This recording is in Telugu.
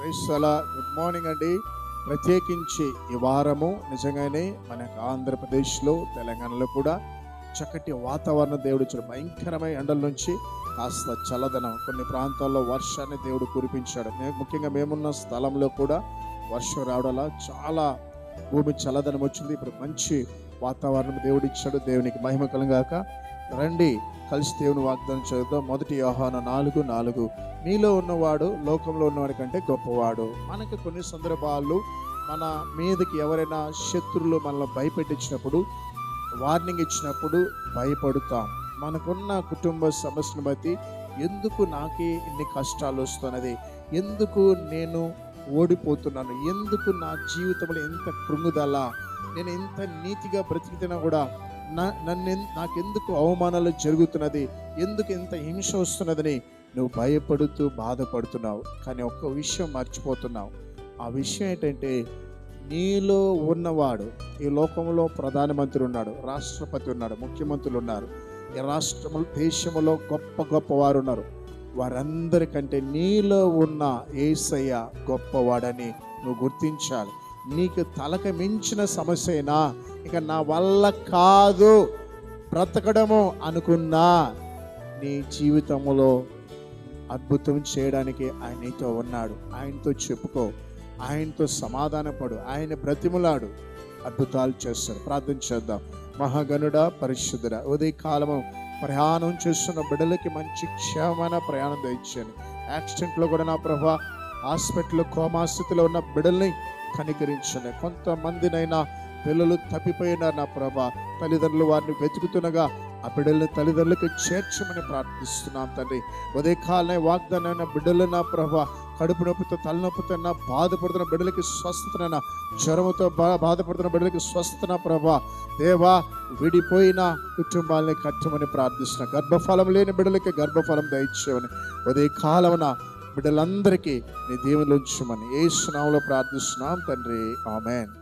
గుడ్ మార్నింగ్ అండి. ప్రత్యేకించి ఈ వారము నిజంగానే మనకు ఆంధ్రప్రదేశ్లో, తెలంగాణలో కూడా చక్కటి వాతావరణం దేవుడు ఇచ్చాడు. భయంకరమైన ఎండల నుంచి కాస్త చల్లదనం, కొన్ని ప్రాంతాల్లో వర్షాన్ని దేవుడు కురిపించాడు. ముఖ్యంగా మేమున్న స్థలంలో కూడా వర్షం రావడం చాలా భూమి చల్లదనం వచ్చింది. ఇప్పుడు మంచి వాతావరణం దేవుడు ఇచ్చాడు. దేవునికి మహిమ కలుగాక. రండి కలిసి దేవుని వాగ్దానం చదువుతాం. 1 యోహాను 4:4 మీలో ఉన్నవాడు లోకంలో ఉన్నవాడి కంటే గొప్పవాడు. మనకి కొన్ని సందర్భాలు మన మీదకి ఎవరైనా శత్రువులు మనల్ని భయపెట్టించినప్పుడు, వార్నింగ్ ఇచ్చినప్పుడు భయపడుతాం. మనకున్న కుటుంబ సమస్యను బట్టి ఎందుకు నాకే ఇన్ని కష్టాలు వస్తున్నది, ఎందుకు నేను ఓడిపోతున్నాను, ఎందుకు నా జీవితంలో ఎంత కృంగుదల, నేను ఎంత నీతిగా బ్రతికితేనా కూడా నాకెందుకు అవమానాలు జరుగుతున్నది, ఎందుకు ఎంత హింస వస్తున్నదని నువ్వు భయపడుతూ బాధపడుతున్నావు. కానీ ఒక్క విషయం మర్చిపోతున్నావు. ఆ విషయం ఏంటంటే, నీలో ఉన్నవాడు, ఈ లోకంలో ప్రధానమంత్రి ఉన్నాడు, రాష్ట్రపతి ఉన్నాడు, ముఖ్యమంత్రులు ఉన్నారు, ఈ రాష్ట్రము దేశంలో గొప్ప గొప్ప వారు ఉన్నారు. వారందరికంటే నీలో ఉన్న యేసయ్య గొప్పవాడని నువ్వు గుర్తించాలి. నీకు తలకు మించిన సమస్య అయినా, ఇక నా వల్ల కాదు బ్రతకడము అనుకున్నా, నీ జీవితంలో అద్భుతం చేయడానికి ఆయన నీతో ఉన్నాడు. ఆయనతో చెప్పుకో, ఆయనతో సమాధానపడు, ఆయన బ్రతిములాడు, అద్భుతాలు చేస్తాడు. ప్రార్థన చేద్దాం. మహాగణుడా, పరిశుద్ధుడా, ఉదయకాలము ప్రయాణం చేస్తున్న బిడ్డలకి మంచి క్షేమమైన ప్రయాణం దయచేయండి. యాక్సిడెంట్లో కూడా నా ప్రభా, హాస్పిటల్లో కోమా స్థితిలో ఉన్న బిడ్డల్ని కనికరించండి. కొంతమందినైనా పిల్లలు తప్పిపోయినారు నా ప్రభా, తల్లిదండ్రులు వారిని వెతుకుతుండగా ఆ బిడ్డలను తల్లిదండ్రులకు చేర్చమని ప్రార్థిస్తున్నాం తండ్రి. ఉదయకాలనే వాగ్దానమైన బిడ్డలు నా ప్రభా, కడుపు నొప్పితో తలనొప్పితో నా బాధపడుతున్న బిడ్డలకి స్వస్థతనైనా, జ్వరముతో బాధపడుతున్న బిడ్డలకి స్వస్థన ప్రభా. దేవా, విడిపోయిన కుటుంబాలని కట్టమని ప్రార్థిస్తున్నా. గర్భఫలం లేని బిడ్డలకి గర్భఫలం దయచేయమని ఉదయకాలమున బిడ్డలందరికీ నీ దీవెనలు ఉంచమని యేసు నామములో ప్రార్థిస్తున్నాం తండ్రి. ఆమేన్.